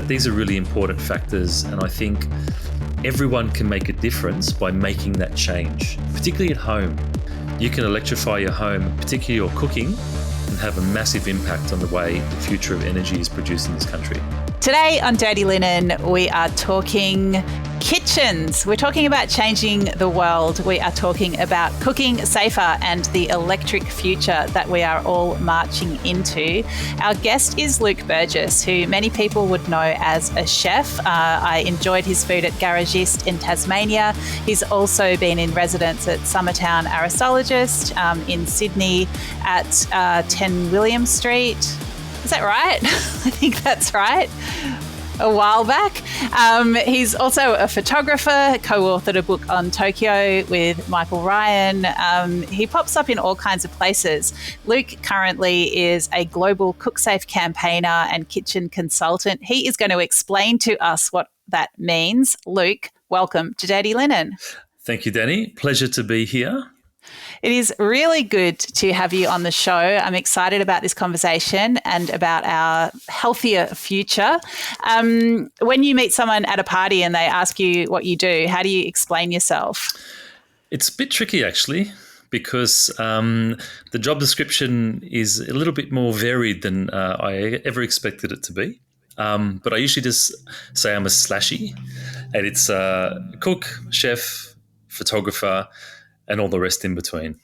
these are really important factors, and I think everyone can make a difference by making that change, particularly at home. You can electrify your home, particularly your cooking, and have a massive impact on the way the future of energy is produced in this country. Today on Dirty Linen, we are talking kitchens. We're talking about changing the world. We are talking about cooking safer and the electric future that we are all marching into. Our guest is Luke Burgess, who many people would know as a chef. I enjoyed his food at Garagist in Tasmania. He's also been in residence at Summertown Aerostologist in Sydney at 10 William Street. Is that right? I think that's right. A while back. He's also a photographer, co-authored a book on Tokyo with Michael Ryan. He pops up in all kinds of places. Luke currently is a global CookSafe campaigner and kitchen consultant. He is going to explain to us what that means. Luke, welcome to Dirty Linen. Thank you, Dani. Pleasure to be here. It is really good to have you on the show. I'm excited about this conversation and about our healthier future. When you meet someone at a party and they ask you what you do, how do you explain yourself? It's a bit tricky, actually, because the job description is a little bit more varied than I ever expected it to be. But I usually just say I'm a slashy, and it's cook, chef, photographer, and all the rest in between.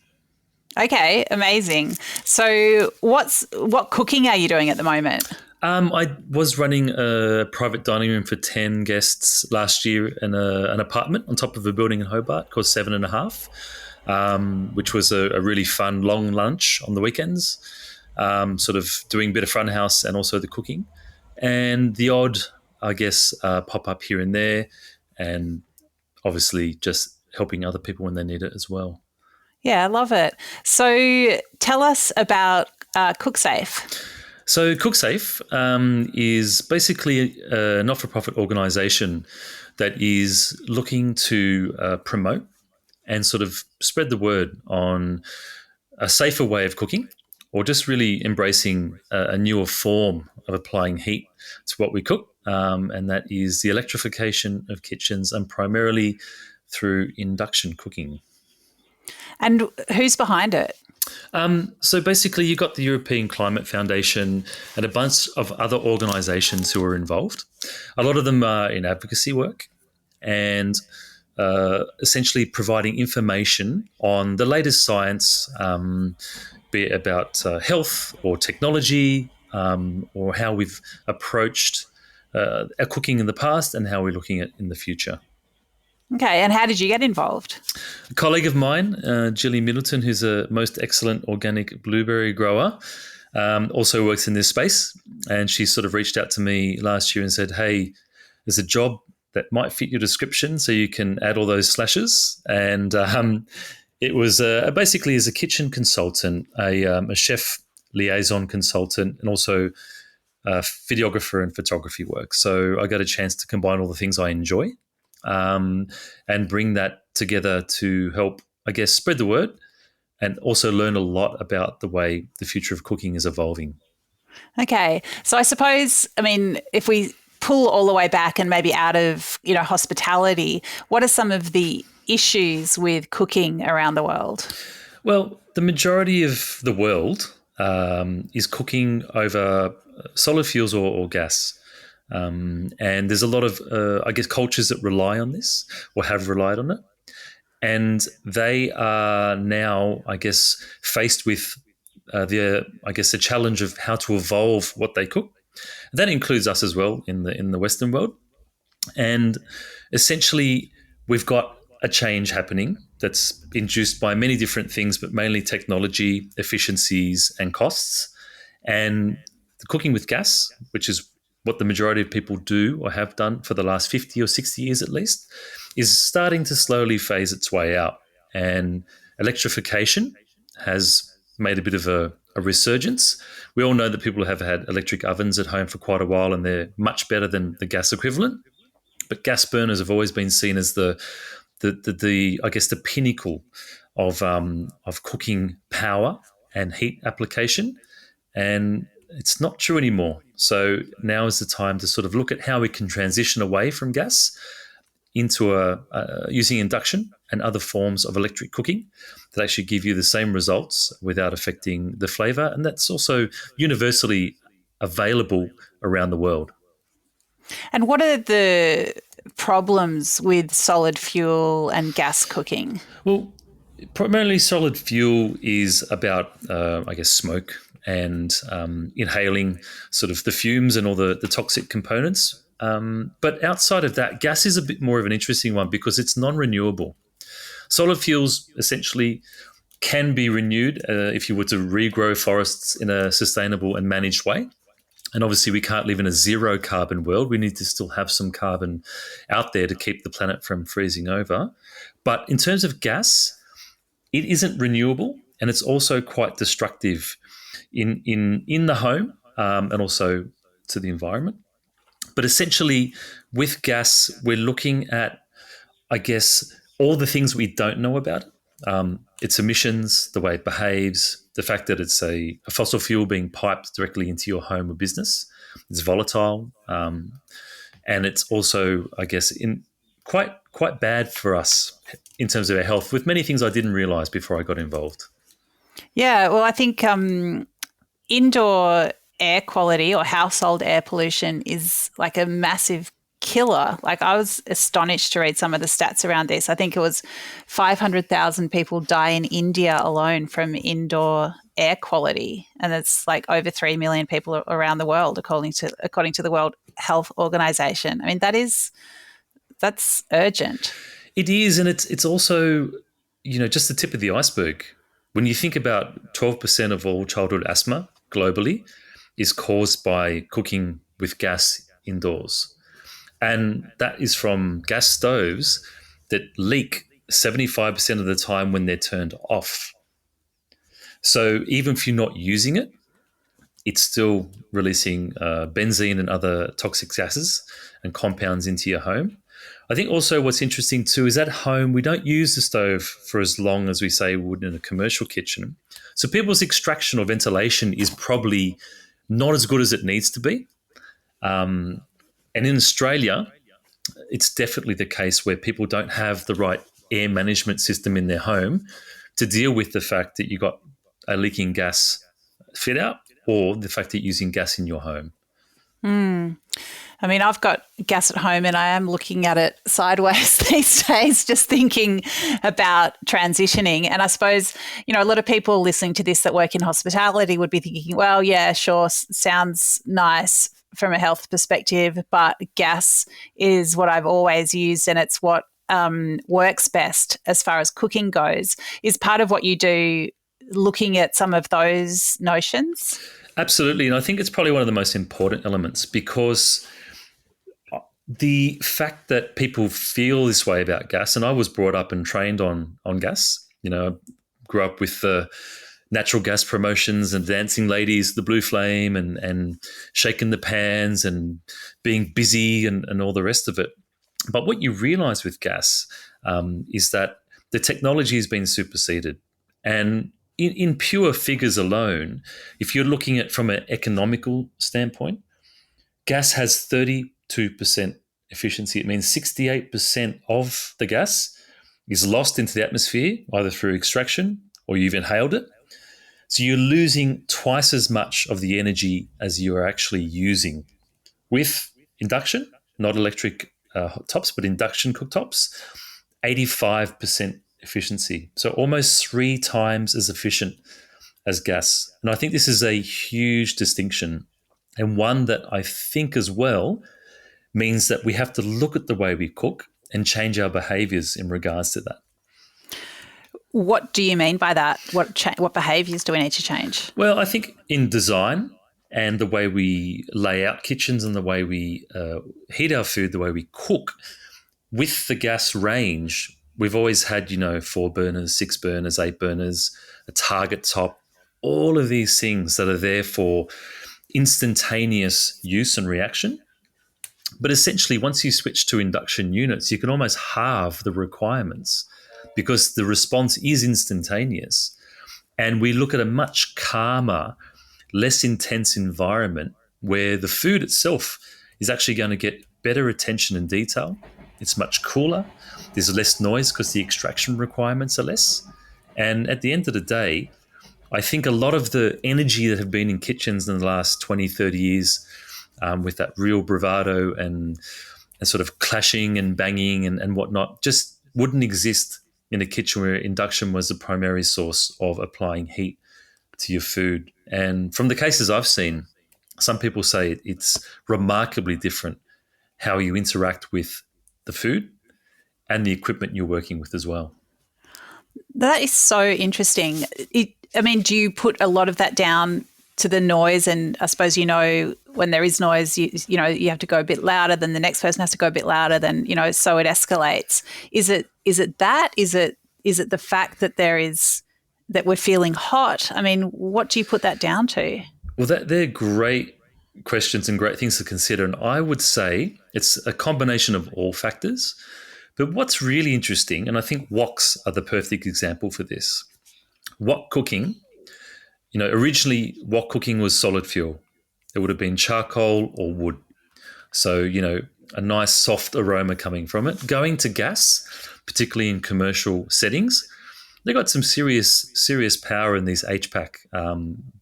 Okay, amazing. So what cooking are you doing at the moment? I was running a private dining room for 10 guests last year in an apartment on top of a building in Hobart called 7.5, which was a really fun long lunch on the weekends, sort of doing a bit of front house and also the cooking. And the odd, I guess, pop up here and there, and obviously just helping other people when they need it as well. Yeah, I love it. So tell us about CookSafe. So CookSafe is basically a not-for-profit organisation that is looking to promote and sort of spread the word on a safer way of cooking, or just really embracing a newer form of applying heat to what we cook, and that is the electrification of kitchens, and primarily through induction cooking. And who's behind it? So basically you've got the European Climate Foundation and a bunch of other organisations who are involved. A lot of them are in advocacy work and essentially providing information on the latest science, be it about health or technology, or how we've approached our cooking in the past and how we're looking at in the future. Okay, and how did you get involved? A colleague of mine, Gilly Middleton, who's a most excellent organic blueberry grower, also works in this space, and she sort of reached out to me last year and said, hey, there's a job that might fit your description, so you can add all those slashes. And it was basically as a kitchen consultant, a chef liaison consultant, and also a videographer and photography work. So I got a chance to combine all the things I enjoy, and bring that together to help, I guess, spread the word and also learn a lot about the way the future of cooking is evolving. Okay. So I suppose, if we pull all the way back and maybe out of, hospitality, what are some of the issues with cooking around the world? Well, the majority of the world is cooking over solid fuels or gas. And there's a lot of, cultures that rely on this or have relied on it. And they are now, faced with the challenge of how to evolve what they cook. That includes us as well in the Western world. And essentially, we've got a change happening that's induced by many different things, but mainly technology, efficiencies, and costs. And the cooking with gas, which is what the majority of people do or have done for the last 50 or 60 years at least, is starting to slowly phase its way out. And electrification has made a bit of a resurgence. We all know that people have had electric ovens at home for quite a while, and they're much better than the gas equivalent. But gas burners have always been seen as the pinnacle of cooking power and heat application. And it's not true anymore. So now is the time to sort of look at how we can transition away from gas into using induction and other forms of electric cooking that actually give you the same results without affecting the flavour. And that's also universally available around the world. And what are the problems with solid fuel and gas cooking? Well, primarily solid fuel is about, smoke and inhaling sort of the fumes and all the toxic components. But outside of that, gas is a bit more of an interesting one because it's non-renewable. Solid fuels essentially can be renewed if you were to regrow forests in a sustainable and managed way. And obviously, we can't live in a zero carbon world. We need to still have some carbon out there to keep the planet from freezing over. But in terms of gas, it isn't renewable, and it's also quite destructive in the home and also to the environment. But essentially, with gas, we're looking at, I guess, all the things we don't know about it. Its emissions, the way it behaves, the fact that it's a fossil fuel being piped directly into your home or business. It's volatile, and it's also, I guess, in quite bad for us in terms of our health, with many things I didn't realise before I got involved. Yeah, well, I think indoor air quality or household air pollution is like a massive killer. Like, I was astonished to read some of the stats around this. I think it was 500,000 people die in India alone from indoor air quality, and it's like over 3 million people around the world, according to the World Health Organization. I mean, that's urgent. It is, and it's also, just the tip of the iceberg. When you think about 12% of all childhood asthma globally is caused by cooking with gas indoors. And that is from gas stoves that leak 75% of the time when they're turned off. So even if you're not using it, it's still releasing benzene and other toxic gases and compounds into your home. I think also what's interesting too is at home, we don't use the stove for as long as we say we would in a commercial kitchen. So people's extraction or ventilation is probably not as good as it needs to be. And in Australia, it's definitely the case where people don't have the right air management system in their home to deal with the fact that you got a leaking gas fit out or the fact that you're using gas in your home. I mean, I've got gas at home and I am looking at it sideways these days, just thinking about transitioning. And I suppose, a lot of people listening to this that work in hospitality would be thinking, well, yeah, sure, sounds nice from a health perspective, but gas is what I've always used and it's what works best as far as cooking goes. Is part of what you do looking at some of those notions? Absolutely. And I think it's probably one of the most important elements because the fact that people feel this way about gas, and I was brought up and trained on gas, I grew up with the natural gas promotions and dancing ladies, the blue flame and shaking the pans and being busy and all the rest of it. But what you realize with gas is that the technology has been superseded. And in pure figures alone, if you're looking at from an economical standpoint, gas has 32% efficiency. It means 68% of the gas is lost into the atmosphere, either through extraction or you've inhaled it. So you're losing twice as much of the energy as you are actually using. With induction, not electric tops, but induction cooktops, 85% efficiency. So almost 3 times as efficient as gas. And I think this is a huge distinction, and one that I think as well means that we have to look at the way we cook and change our behaviours in regards to that. What do you mean by that? What behaviours do we need to change? Well, I think in design and the way we lay out kitchens and the way we heat our food, the way we cook, with the gas range, we've always had, 4 burners, 6 burners, 8 burners, a target top, all of these things that are there for instantaneous use and reaction. But essentially, once you switch to induction units, you can almost halve the requirements because the response is instantaneous. And we look at a much calmer, less intense environment where the food itself is actually going to get better attention and detail. It's much cooler. There's less noise because the extraction requirements are less. And at the end of the day, I think a lot of the energy that have been in kitchens in the last 20, 30 years, with that real bravado and sort of clashing and banging and whatnot, just wouldn't exist in a kitchen where induction was the primary source of applying heat to your food. And from the cases I've seen, some people say it's remarkably different how you interact with the food and the equipment you're working with as well. That is so interesting. Do you put a lot of that down to the noise? And I suppose, when there is noise, you have to go a bit louder, then the next person has to go a bit louder, then, so it escalates. Is it that? Is it the fact that that we're feeling hot? I mean, what do you put that down to? Well, they're great questions and great things to consider. And I would say it's a combination of all factors. But what's really interesting, and I think woks are the perfect example for this. Wok cooking, originally wok cooking was solid fuel. It would have been charcoal or wood. So, a nice soft aroma coming from it. Going to gas, particularly in commercial settings, they got some serious power in these HPAC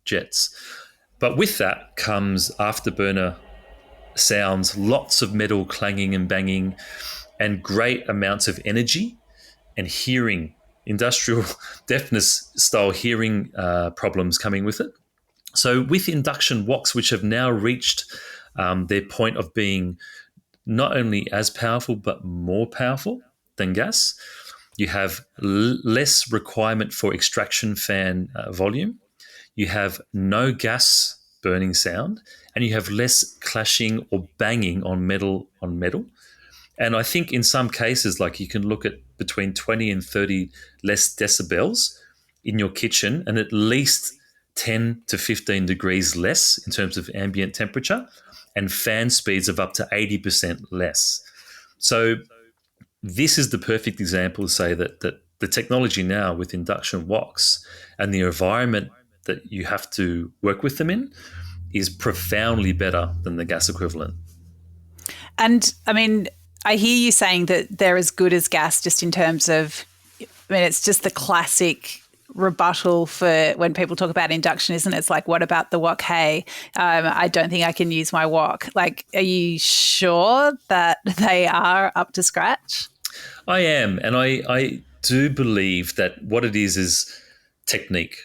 jets. But with that comes afterburner sounds, lots of metal clanging and banging, and great amounts of energy and hearing, industrial deafness style hearing problems coming with it. So with induction woks, which have now reached their point of being not only as powerful but more powerful than gas, you have less requirement for extraction fan volume, you have no gas burning sound, and you have less clashing or banging on metal on metal. And I think in some cases, like you can look at between 20 and 30 less decibels in your kitchen and at least 10 to 15 degrees less in terms of ambient temperature and fan speeds of up to 80% less. So this is the perfect example to say that the technology now with induction woks and the environment that you have to work with them in is profoundly better than the gas equivalent. And I hear you saying that they're as good as gas just in terms of, it's just the classic rebuttal for when people talk about induction, isn't it? It's like, what about the wok? Hey, I don't think I can use my wok. Like, are you sure that they are up to scratch? I am. And I do believe that what it is technique.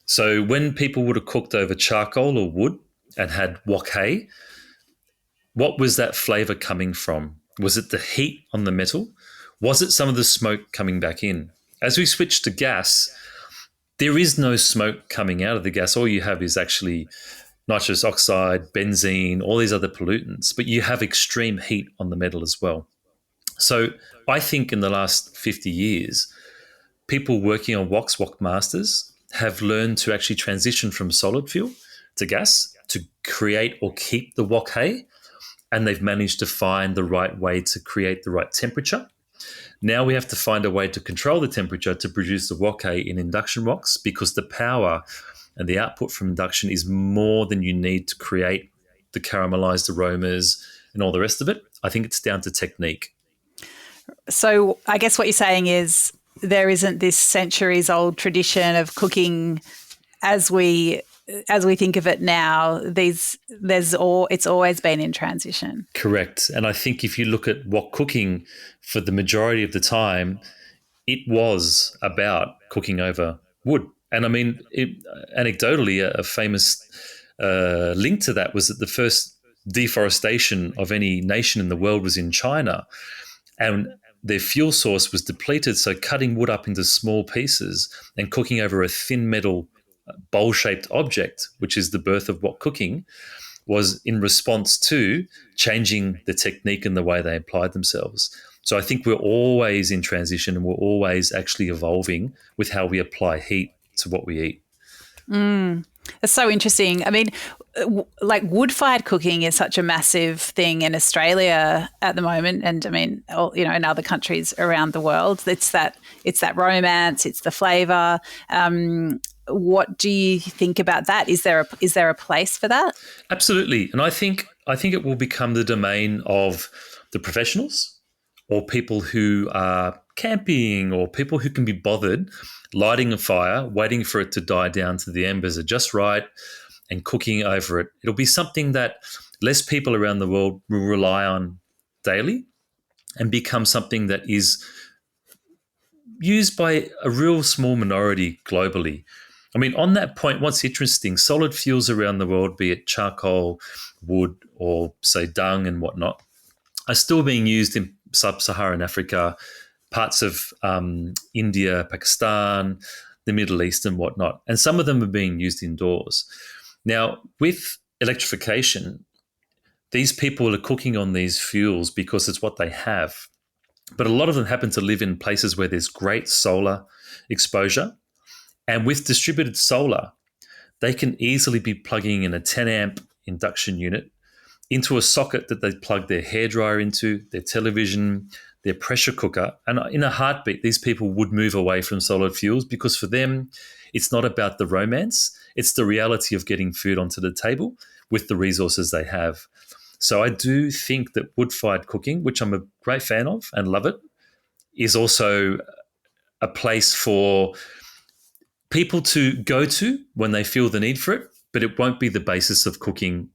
So when people would have cooked over charcoal or wood and had wok hay, what was that flavour coming from? Was it the heat on the metal? Was it some of the smoke coming back in? As we switch to gas, there is no smoke coming out of the gas. All you have is actually nitrous oxide, benzene, all these other pollutants, but you have extreme heat on the metal as well. So I think in the last 50 years, people working on woks, wok masters, have learned to actually transition from solid fuel to gas to create or keep the wok hay, and they've managed to find the right way to create the right temperature. Now we have to find a way to control the temperature to produce the wok hay in induction woks, because the power and the output from induction is more than you need to create the caramelized aromas and all the rest of it. I think it's down to technique. So I guess what you're saying is there isn't this centuries-old tradition of cooking as we think of it now. It's always been in transition. Correct. And I think if you look at wok cooking, for the majority of the time, it was about cooking over wood. And anecdotally, a famous link to that was that the first deforestation of any nation in the world was in China, and their fuel source was depleted. So cutting wood up into small pieces and cooking over a thin metal bowl-shaped object, which is the birth of wok cooking, was in response to changing the technique and the way they applied themselves. So I think we're always in transition, and we're always actually evolving with how we apply heat to what we eat. That's so interesting. Like wood-fired cooking is such a massive thing in Australia at the moment, and in other countries around the world. It's that romance, it's the flavour. What do you think about that? Is there a place for that? Absolutely. And I think it will become the domain of the professionals or people who are camping or people who can be bothered lighting a fire, waiting for it to die down to the embers are just right and cooking over it. It'll be something that less people around the world will rely on daily and become something that is used by a real small minority globally. I mean, on that point, what's interesting, solid fuels around the world, be it charcoal, wood, or say dung and whatnot, are still being used in sub-Saharan Africa, parts of India, Pakistan, the Middle East, and whatnot. And some of them are being used indoors. Now, with electrification, these people are cooking on these fuels because it's what they have. But a lot of them happen to live in places where there's great solar exposure. And with distributed solar, they can easily be plugging in a 10 amp induction unit into a socket that they plug their hairdryer into, their television, their pressure cooker. And in a heartbeat, these people would move away from solid fuels because for them, it's not about the romance. It's the reality of getting food onto the table with the resources they have. So I do think that wood-fired cooking, which I'm a great fan of and love it, is also a place for people to go to when they feel the need for it, but it won't be the basis of cooking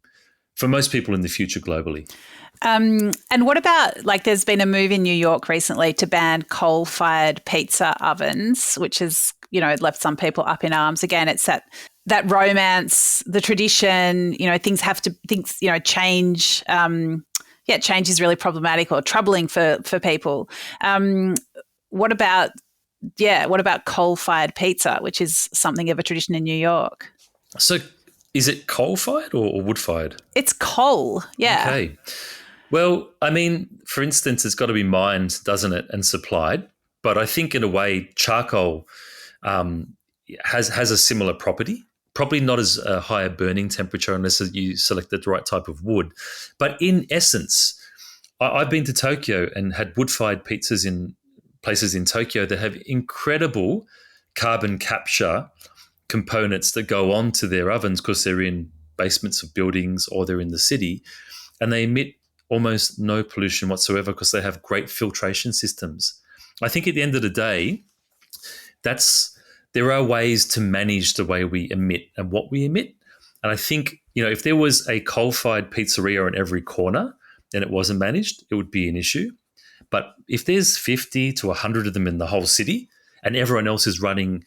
for most people in the future globally. And what about, like, there's been a move in New York recently to ban coal-fired pizza ovens, which has, left some people up in arms. Again, it's that romance, the tradition, things change. Change is really problematic or troubling for people. What about coal-fired pizza, which is something of a tradition in New York? So is it coal-fired or wood-fired? It's coal, yeah. Okay. Well, I mean, for instance, it's got to be mined, doesn't it, and supplied. But I think in a way, charcoal has a similar property. Probably not as a higher burning temperature unless you select the right type of wood. But in essence, I've been to Tokyo and had wood-fired pizzas in places in Tokyo that have incredible carbon capture components that go on to their ovens because they're in basements of buildings or they're in the city, and they emit almost no pollution whatsoever because they have great filtration systems. I think at the end of the day, there are ways to manage the way we emit and what we emit. And I think, if there was a coal-fired pizzeria on every corner and it wasn't managed, it would be an issue. But if there's 50 to 100 of them in the whole city and everyone else is running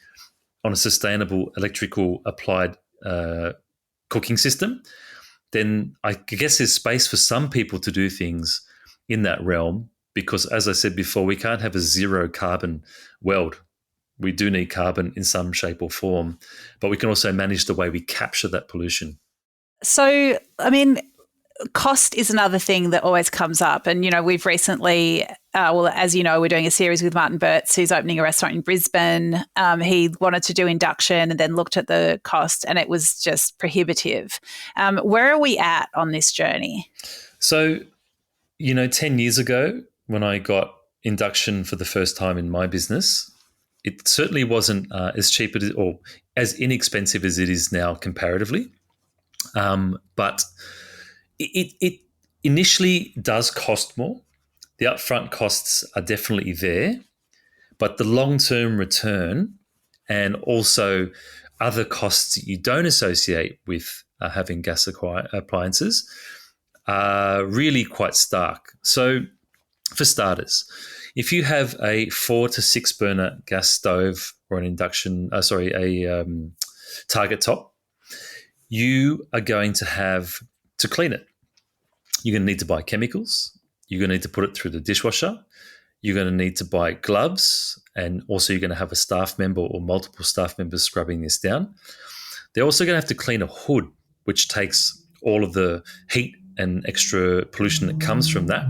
on a sustainable electrical applied cooking system, then I guess there's space for some people to do things in that realm because, as I said before, we can't have a zero carbon world. We do need carbon in some shape or form, but we can also manage the way we capture that pollution. So, I mean, cost is another thing that always comes up. And, we've recently, as you know, we're doing a series with Martin Burtz, who's opening a restaurant in Brisbane. He wanted to do induction and then looked at the cost and it was just prohibitive. Where are we at on this journey? So, 10 years ago, when I got induction for the first time in my business, it certainly wasn't as cheap or as inexpensive as it is now comparatively. But it initially does cost more. The upfront costs are definitely there, but the long-term return and also other costs that you don't associate with having gas appliances are really quite stark. So for starters, if you have a 4 to 6 burner gas stove or an target top, you are going to have to clean it. You're going to need to buy chemicals. You're going to need to put it through the dishwasher. You're going to need to buy gloves, and also you're going to have a staff member or multiple staff members scrubbing this down. They're also going to have to clean a hood, which takes all of the heat and extra pollution that comes from that.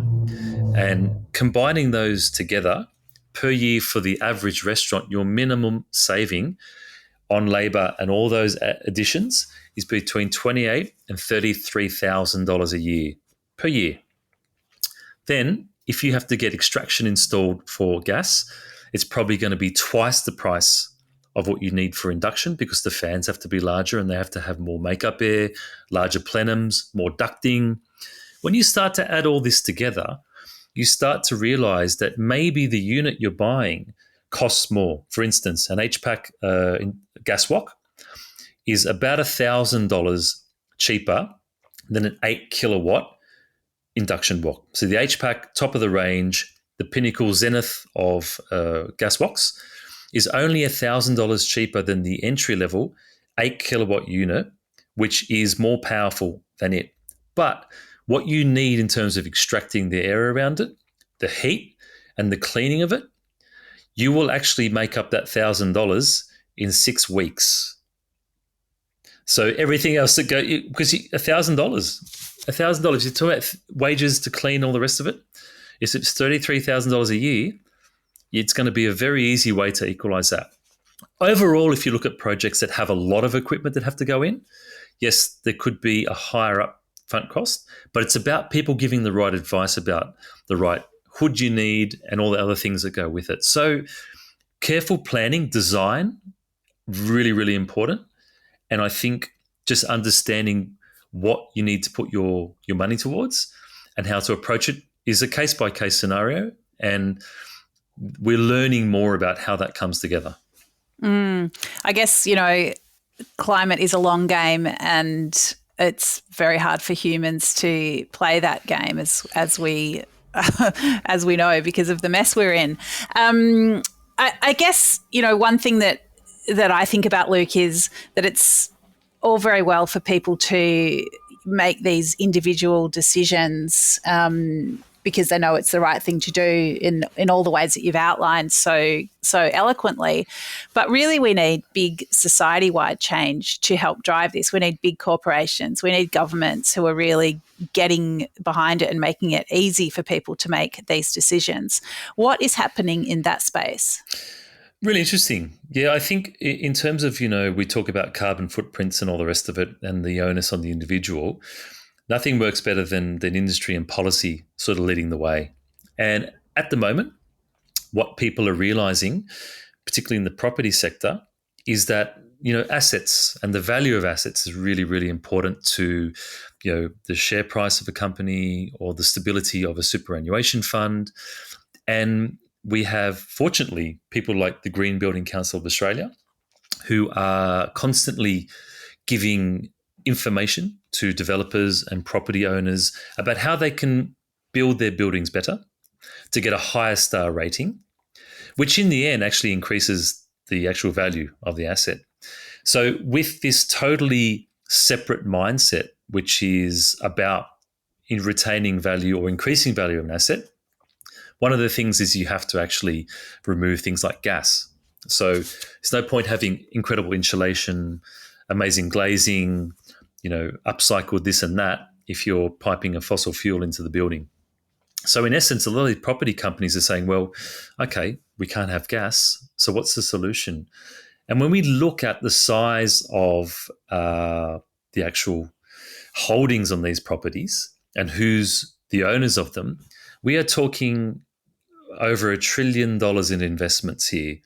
And combining those together per year for the average restaurant, your minimum saving on labour and all those additions is between $28,000 and $33,000 a year per year. Then, if you have to get extraction installed for gas, it's probably going to be twice the price of what you need for induction because the fans have to be larger and they have to have more makeup air, larger plenums, more ducting. When you start to add all this together, you start to realize that maybe the unit you're buying costs more. For instance, an HPAC gas wok is about $1,000 cheaper than an 8 kilowatt induction wok. So the HPAC, top of the range, the pinnacle zenith of gas woks, is only $1,000 cheaper than the entry level 8 kilowatt unit, which is more powerful than it. But what you need in terms of extracting the air around it, the heat and the cleaning of it, you will actually make up that $1,000 in 6 weeks. So everything else that go, because $1,000, you're talking about wages to clean all the rest of it. If it's $33,000 a year, it's going to be a very easy way to equalize that. Overall, if you look at projects that have a lot of equipment that have to go in, yes, there could be a higher upfront cost, but it's about people giving the right advice about the right hood you need and all the other things that go with it. So careful planning, design, really, really important. And I think just understanding what you need to put your money towards and how to approach it is a case-by-case scenario. And we're learning more about how that comes together. I guess, climate is a long game and it's very hard for humans to play that game as we as we know because of the mess we're in. I guess, one thing that I think about, Luke, is that it's all very well for people to make these individual decisions because they know it's the right thing to do in all the ways that you've outlined so eloquently. But really we need big society-wide change to help drive this. We need big corporations. We need governments who are really getting behind it and making it easy for people to make these decisions. What is happening in that space? Really interesting. Yeah, I think in terms of, we talk about carbon footprints and all the rest of it and the onus on the individual, nothing works better than industry and policy sort of leading the way. And at the moment, what people are realizing, particularly in the property sector, is that, assets and the value of assets is really, really important to, the share price of a company or the stability of a superannuation fund. And we have, fortunately, people like the Green Building Council of Australia who are constantly giving information to developers and property owners about how they can build their buildings better to get a higher star rating, which in the end actually increases the actual value of the asset. So with this totally separate mindset, which is about in retaining value or increasing value of an asset, one of the things is you have to actually remove things like gas. So there's no point having incredible insulation, amazing glazing, upcycled this and that if you're piping a fossil fuel into the building. So in essence, a lot of the property companies are saying, well, okay, we can't have gas. So what's the solution? And when we look at the size of the actual holdings on these properties and who's the owners of them, we are talking over $1 trillion in investments here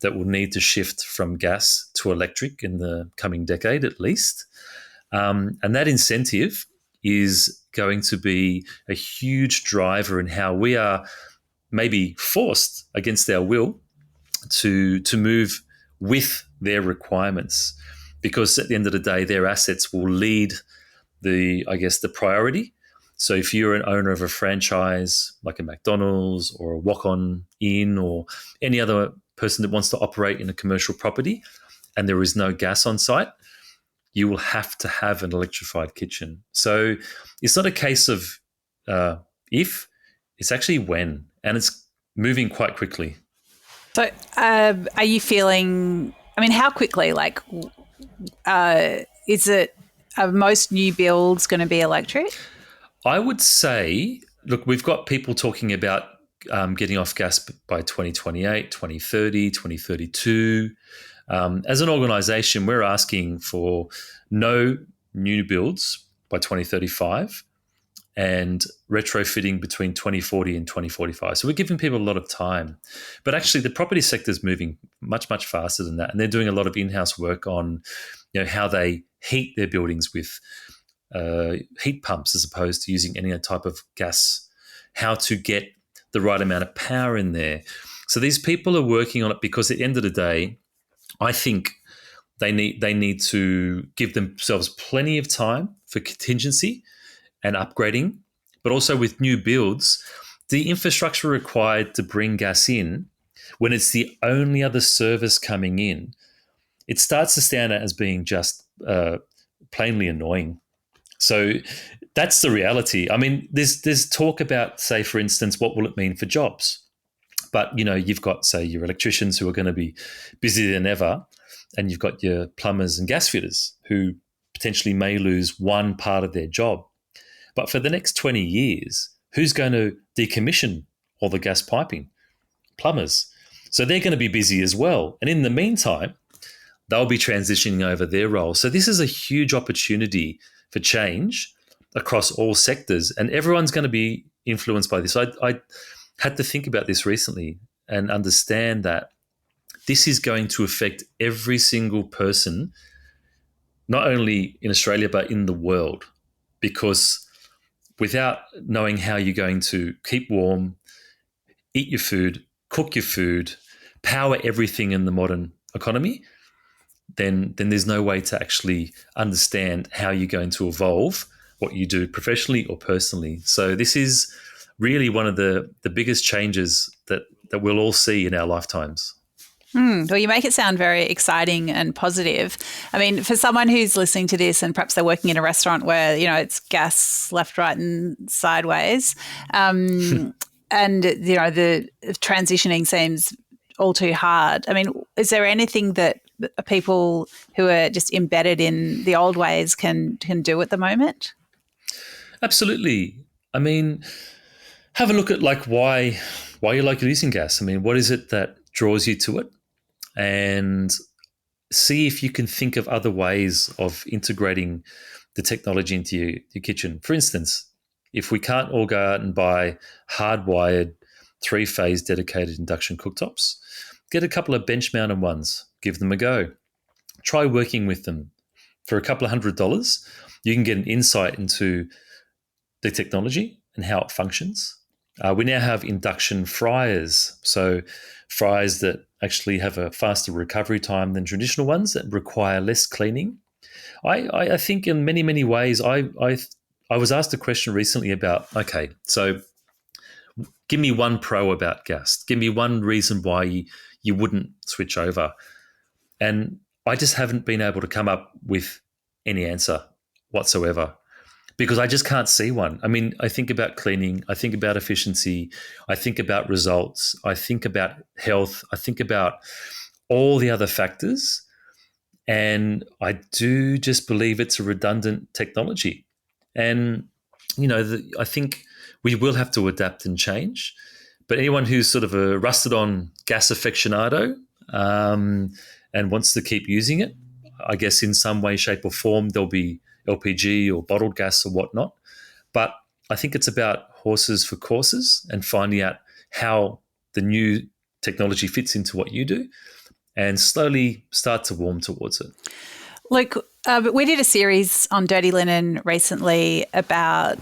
that will need to shift from gas to electric in the coming decade at least. And that incentive is going to be a huge driver in how we are maybe forced against our will to move with their requirements, because at the end of the day, their assets will lead the priority. So if you're an owner of a franchise like a McDonald's or a walk-on inn or any other person that wants to operate in a commercial property and there is no gas on site, you will have to have an electrified kitchen. So it's not a case of if, it's actually when, and it's moving quite quickly. So are you feeling, how quickly, is it, are most new builds going to be electric? I would say, look, we've got people talking about getting off gas by 2028, 2030, 2032. As an organisation, we're asking for no new builds by 2035 and retrofitting between 2040 and 2045. So we're giving people a lot of time. But actually the property sector is moving much, much faster than that. And they're doing a lot of in-house work on how they heat their buildings with heat pumps as opposed to using any type of gas, how to get the right amount of power in there. So these people are working on it because at the end of the day, I think they need to give themselves plenty of time for contingency and upgrading, but also with new builds, the infrastructure required to bring gas in when it's the only other service coming in, it starts to stand out as being just plainly annoying. So that's the reality. I mean, there's talk about, say, for instance, what will it mean for jobs? But, you've got, say, your electricians who are going to be busier than ever, and you've got your plumbers and gas fitters who potentially may lose one part of their job. But for the next 20 years, who's going to decommission all the gas piping? Plumbers. So they're going to be busy as well. And in the meantime, they'll be transitioning over their role. So this is a huge opportunity for change across all sectors, and everyone's going to be influenced by this. I had to think about this recently and understand that this is going to affect every single person, not only in Australia, but in the world, because without knowing how you're going to keep warm, eat your food, cook your food, power everything in the modern economy, then there's no way to actually understand how you're going to evolve what you do professionally or personally. So this is really one of the biggest changes that we'll all see in our lifetimes. Well, you make it sound very exciting and positive. I mean, for someone who's listening to this and perhaps they're working in a restaurant where, it's gas left, right and sideways, and, the transitioning seems all too hard. I mean, is there anything that people who are just embedded in the old ways can do at the moment? Absolutely. I mean, have a look at why you like using gas. I mean, what is it that draws you to it? And see if you can think of other ways of integrating the technology into your kitchen. For instance, if we can't all go out and buy hardwired 3-phase dedicated induction cooktops, get a couple of bench-mounted ones, give them a go. Try working with them. For a couple of $100, you can get an insight into the technology and how it functions. We now have induction fryers, so fryers that actually have a faster recovery time than traditional ones that require less cleaning. I think in many, many ways, I was asked a question recently about, okay, so give me one pro about gas. Give me one reason why you wouldn't switch over. And I just haven't been able to come up with any answer whatsoever, because I just can't see one. I mean, I think about cleaning, I think about efficiency, I think about results, I think about health, I think about all the other factors, and I do just believe it's a redundant technology. And, I think we will have to adapt and change, but anyone who's sort of a rusted on gas aficionado and wants to keep using it, I guess in some way, shape or form, there'll be LPG or bottled gas or whatnot. But I think it's about horses for courses and finding out how the new technology fits into what you do and slowly start to warm towards it. Luke, we did a series on Dirty Linen recently about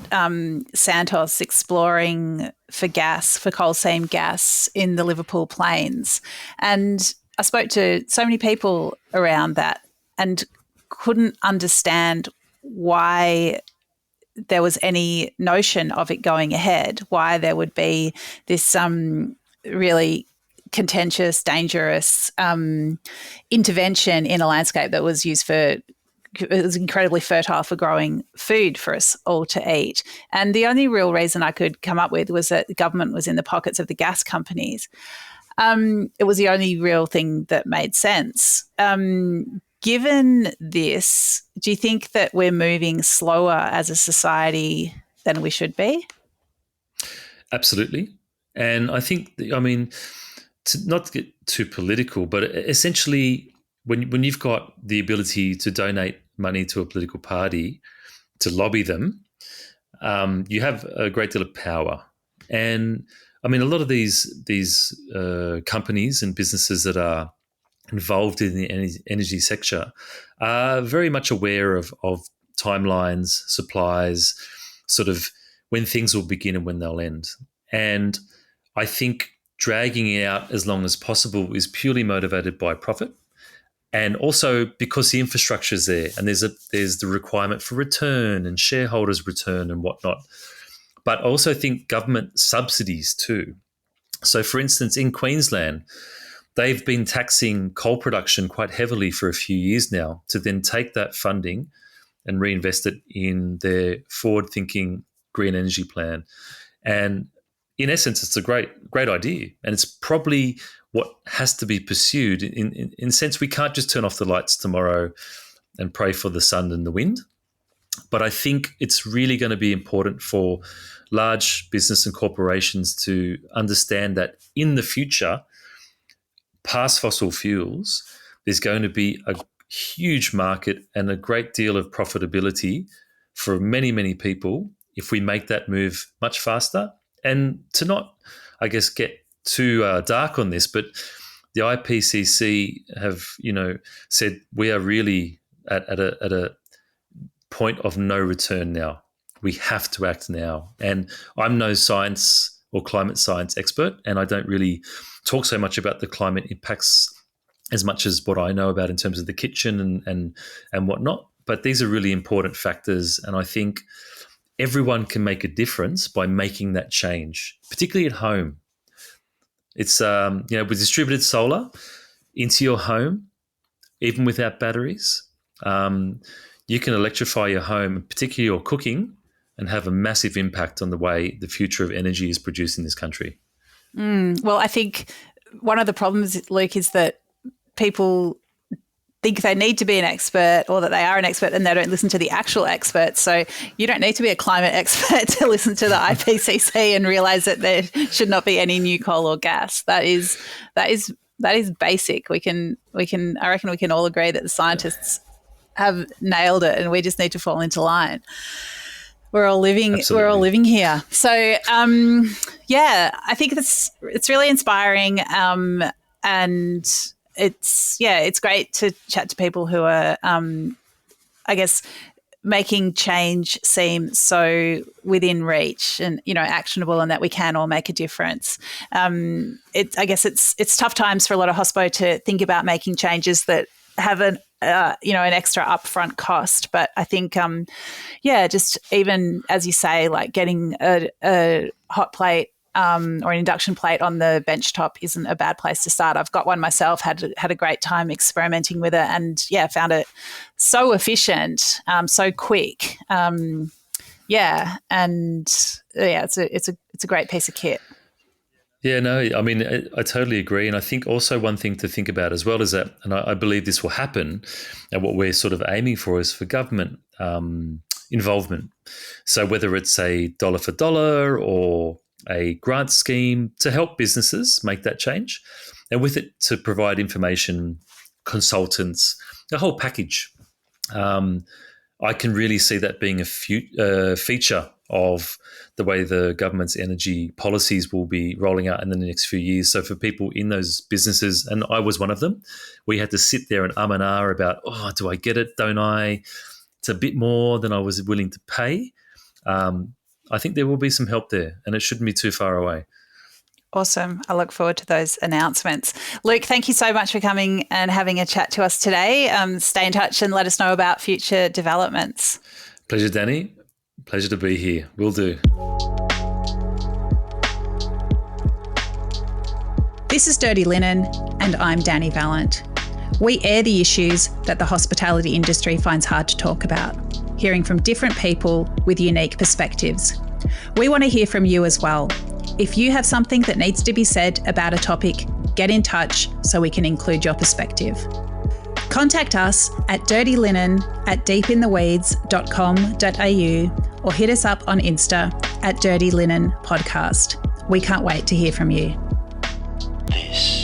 Santos exploring for gas, for coal seam gas in the Liverpool Plains. And I spoke to so many people around that and couldn't understand why there was any notion of it going ahead, why there would be this really contentious, dangerous intervention in a landscape that was used it was incredibly fertile for growing food for us all to eat. And the only real reason I could come up with was that the government was in the pockets of the gas companies. It was the only real thing that made sense. Given this, do you think that we're moving slower as a society than we should be? Absolutely. And I think, not to get too political, but essentially when you've got the ability to donate money to a political party to lobby them, you have a great deal of power. And I mean, a lot of these companies and businesses that are involved in the energy sector are very much aware of timelines, supplies, sort of when things will begin and when they'll end. And I think dragging it out as long as possible is purely motivated by profit. And also because the infrastructure is there and there's the requirement for return and shareholders' return and whatnot. But I also think government subsidies too. So, for instance, in Queensland, they've been taxing coal production quite heavily for a few years now to then take that funding and reinvest it in their forward-thinking green energy plan. And in essence, it's a great idea. And it's probably what has to be pursued. In a sense, we can't just turn off the lights tomorrow and pray for the sun and the wind. But I think it's really going to be important for large business and corporations to understand that in the future, past fossil fuels, there's going to be a huge market and a great deal of profitability for many, many people if we make that move much faster. And to not, I guess, get too dark on this, but the IPCC have, said we are really at a point of no return now. We have to act now. And I'm no science or climate science expert, and I don't really talk so much about the climate impacts as much as what I know about in terms of the kitchen and whatnot. But these are really important factors, and I think everyone can make a difference by making that change, particularly at home. It's with distributed solar into your home, even without batteries, you can electrify your home, particularly your cooking, and have a massive impact on the way the future of energy is produced in this country. Well, I think one of the problems, Luke, is that people think they need to be an expert or that they are an expert and they don't listen to the actual experts. So you don't need to be a climate expert to listen to the IPCC and realise that there should not be any new coal or gas. That is basic. I reckon we can all agree that the scientists have nailed it and we just need to fall into line. We're all living here. So, I think it's really inspiring, and it's great to chat to people who are, I guess, making change seem so within reach and, actionable, and that we can all make a difference. I guess it's tough times for a lot of hospo to think about making changes that have an extra upfront cost. But I think, just even as you say, like getting a hot plate or an induction plate on the benchtop isn't a bad place to start. I've got one myself, had a great time experimenting with it, and found it so efficient, so quick. It's a great piece of kit. Yeah, no, I mean, I totally agree. And I think also one thing to think about as well is that, and I believe this will happen, and what we're sort of aiming for is for government involvement. So whether it's a dollar for dollar or a grant scheme to help businesses make that change, and with it to provide information, consultants, the whole package. I can really see that being a feature of the way the government's energy policies will be rolling out in the next few years. So for people in those businesses, and I was one of them, we had to sit there and and ah about, do I get it? Don't I? It's a bit more than I was willing to pay. I think there will be some help there, and it shouldn't be too far away. Awesome. I look forward to those announcements. Luke, thank you so much for coming and having a chat to us today. Stay in touch and let us know about future developments. Pleasure, Dani. Pleasure to be here. Will do. This is Dirty Linen, and I'm Dani Valent. We air the issues that the hospitality industry finds hard to talk about, hearing from different people with unique perspectives. We want to hear from you as well. If you have something that needs to be said about a topic, get in touch so we can include your perspective. Contact us at dirtyLinen@deepintheweeds.com.au or hit us up on Insta at Dirty Linen Podcast. We can't wait to hear from you. This